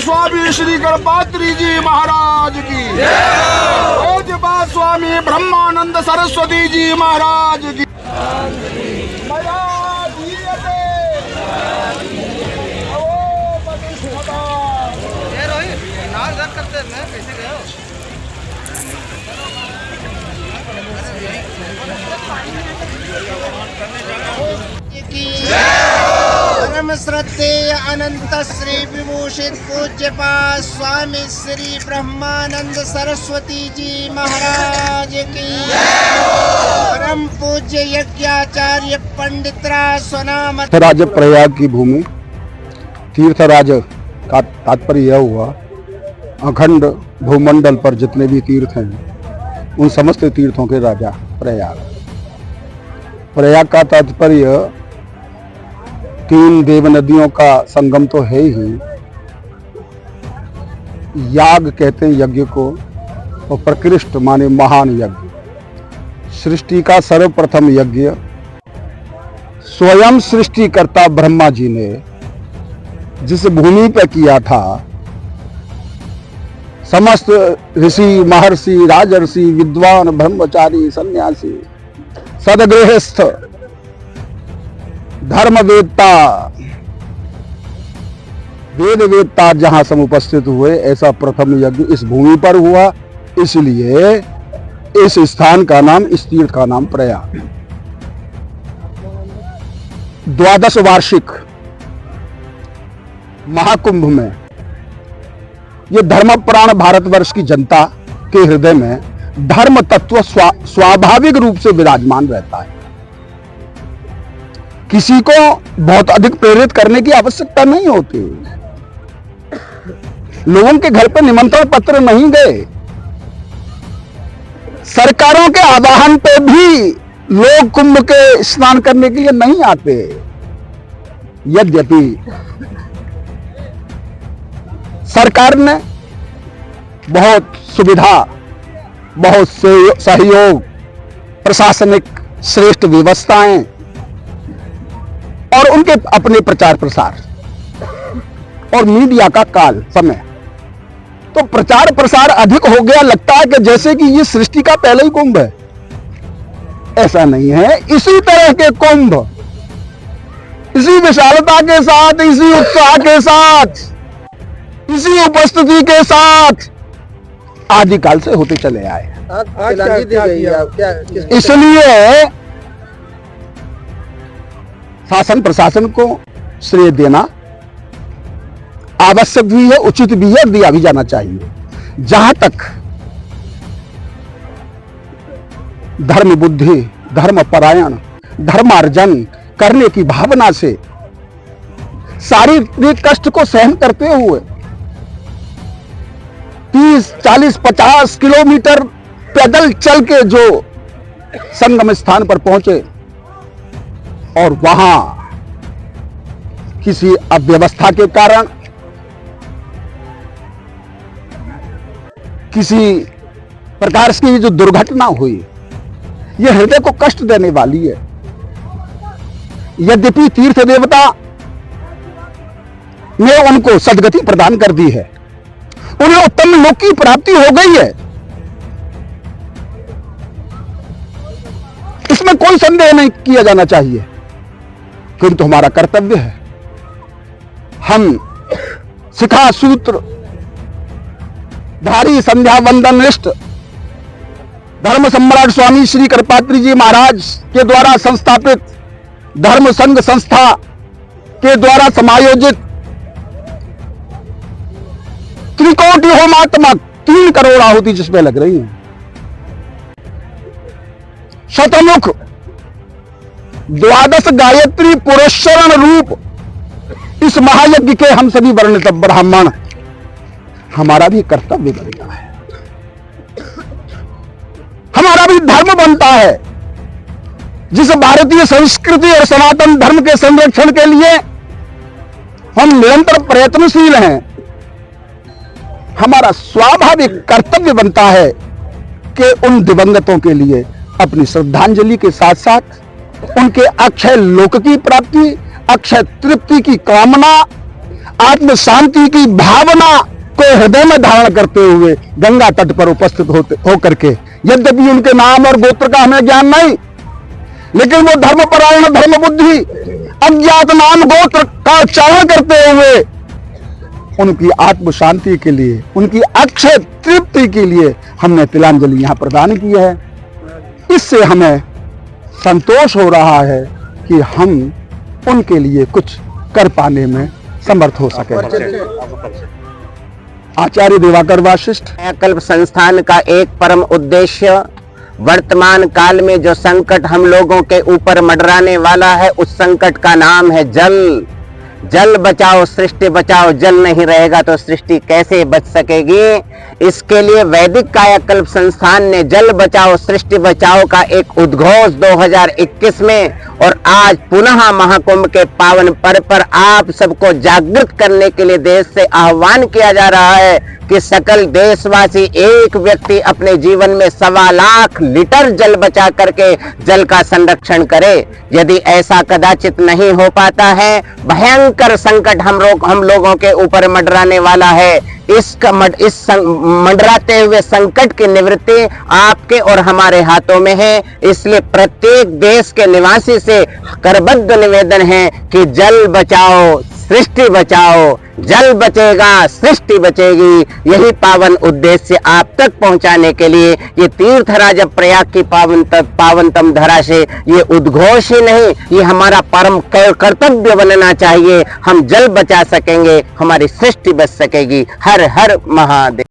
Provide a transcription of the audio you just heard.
स्वामी श्री गणपात्री जी महाराज की, पूज्यपाद स्वामी ब्रह्मानंद सरस्वती जी महाराज की। परम श्रद्धेय अनंत श्री विभूषित पूज्यपाद स्वामी श्री ब्रह्मानंद सरस्वती जी महाराज की, परम पूज्य यज्ञाचार्य पंडितराज स्वनाम तीर्थराज प्रयाग की भूमि। तीर्थराज का तात्पर्य यह हुआ, अखंड भूमंडल पर जितने भी तीर्थ हैं उन समस्त तीर्थों के राजा प्रयाग। प्रयाग का तात्पर्य तीन देव नदियों का संगम तो है ही। याग कहते हैं यज्ञ को, और प्रकृष्ट माने महान यज्ञ। सृष्टि का सर्वप्रथम यज्ञ स्वयं सृष्टिकर्ता ब्रह्मा जी ने जिस भूमि पर किया था, समस्त ऋषि महर्षि राजर्षि विद्वान ब्रह्मचारी सन्यासी सदगृहस्थ धर्मवेत्ता वेद वेत्ता जहां समुपस्थित हुए, ऐसा प्रथम यज्ञ इस भूमि पर हुआ। इसलिए इस स्थान का नाम, इस तीर्थ का नाम प्रयाग। 12 वार्षिक महाकुंभ में यह धर्म प्राण भारतवर्ष की जनता के हृदय में धर्म तत्व स्वाभाविक रूप से विराजमान रहता है। किसी को बहुत अधिक प्रेरित करने की आवश्यकता नहीं होती। लोगों के घर पर निमंत्रण पत्र नहीं गए, सरकारों के आह्वान पे भी लोग कुंभ के स्नान करने के लिए नहीं आते। यद्यपि सरकार ने बहुत सुविधा, बहुत सहयोग, प्रशासनिक श्रेष्ठ व्यवस्थाएं और उनके अपने प्रचार प्रसार और मीडिया का काल समय, तो प्रचार प्रसार अधिक हो गया। लगता है कि जैसे कि ये सृष्टि का पहला ही कुंभ है। ऐसा नहीं है। इसी तरह के कुंभ, इसी विशालता के साथ, इसी उत्साह के साथ, इसी उपस्थिति के साथ आदिकाल से होते चले आए। इसलिए शासन प्रशासन को श्रेय देना आवश्यक भी है, उचित भी है, दिया भी जाना चाहिए। जहां तक धर्म बुद्धि, धर्म परायण, धर्मार्जन करने की भावना से शारीरिक कष्ट को सहन करते हुए 30, 40, 50 किलोमीटर पैदल चल के जो संगम स्थान पर पहुंचे और वहां किसी अव्यवस्था के कारण, किसी प्रकार की जो दुर्घटना हुई, यह हृदय को कष्ट देने वाली है। यद्यपि तीर्थ देवता ने उनको सद्गति प्रदान कर दी है, उन्हें उत्तम लोक की प्राप्ति हो गई है, इसमें कोई संदेह नहीं किया जाना चाहिए। किंतु हमारा कर्तव्य है, हम शिखा सूत्र धारी संध्या वंदन निष्ठ धर्म सम्राट स्वामी श्री गणपात्री जी महाराज के द्वारा संस्थापित धर्म संघ संस्था के द्वारा समायोजित त्रिकोटि होमात्मक 3 करोड़ आहुति जिसमें लग रही है, शतमुख 12 गायत्री पुरस्चरण रूप इस महायज्ञ के हम सभी वर्णित ब्राह्मण, हमारा भी कर्तव्य बनता है, हमारा भी धर्म बनता है। जिस भारतीय संस्कृति और सनातन धर्म के संरक्षण के लिए हम निरंतर प्रयत्नशील हैं, हमारा स्वाभाविक कर्तव्य बनता है कि उन दिवंगतों के लिए अपनी श्रद्धांजलि के साथ साथ उनके अक्षय लोक की प्राप्ति, अक्षय तृप्ति की कामना, आत्म शांति की भावना को हृदय में धारण करते हुए गंगा तट पर उपस्थित होकर के, यद्यपि उनके नाम और गोत्र का हमें ज्ञान नहीं, लेकिन वो धर्मपरायण, धर्म बुद्धि, अज्ञात नाम गोत्र का उच्चारण करते हुए उनकी आत्म शांति के लिए, उनकी अक्षय तृप्ति के लिए हमने तिलांजलि यहां प्रदान की है। इससे हमें संतोष हो रहा है कि हम उनके लिए कुछ कर पाने में समर्थ हो सके। आचार्य दिवाकर वाशिष्ठ। कल्प संस्थान का एक परम उद्देश्य वर्तमान काल में जो संकट हम लोगों के ऊपर मंडराने वाला है, उस संकट का नाम है जल। जल बचाओ सृष्टि बचाओ। जल नहीं रहेगा तो सृष्टि कैसे बच सकेगी। इसके लिए वैदिक कायाकल्प संस्थान ने जल बचाओ सृष्टि बचाओ का एक उद्घोष 2021 में और आज पुनः महाकुंभ के पावन पर्व पर आप सबको जागृत करने के लिए देश से आह्वान किया जा रहा है कि सकल देशवासी एक व्यक्ति अपने जीवन में 1.25 लाख लीटर जल बचा करके जल का संरक्षण करे। यदि ऐसा कदाचित नहीं हो पाता है, भयंकर संकट हम लोगों के ऊपर मंडराने वाला है। इस मंडराते हुए संकट की निवृत्ति आपके और हमारे हाथों में है। इसलिए प्रत्येक देश के निवासी से करबद्ध निवेदन है कि जल बचाओ सृष्टि बचाओ। जल बचेगा सृष्टि बचेगी। यही पावन उद्देश्य आप तक पहुंचाने के लिए ये तीर्थराज प्रयाग की पावनतम धरा से ये उद्घोष ही नहीं, ये हमारा परम कर्तव्य बनना चाहिए। हम जल बचा सकेंगे, हमारी सृष्टि बच सकेगी। हर हर महादेव।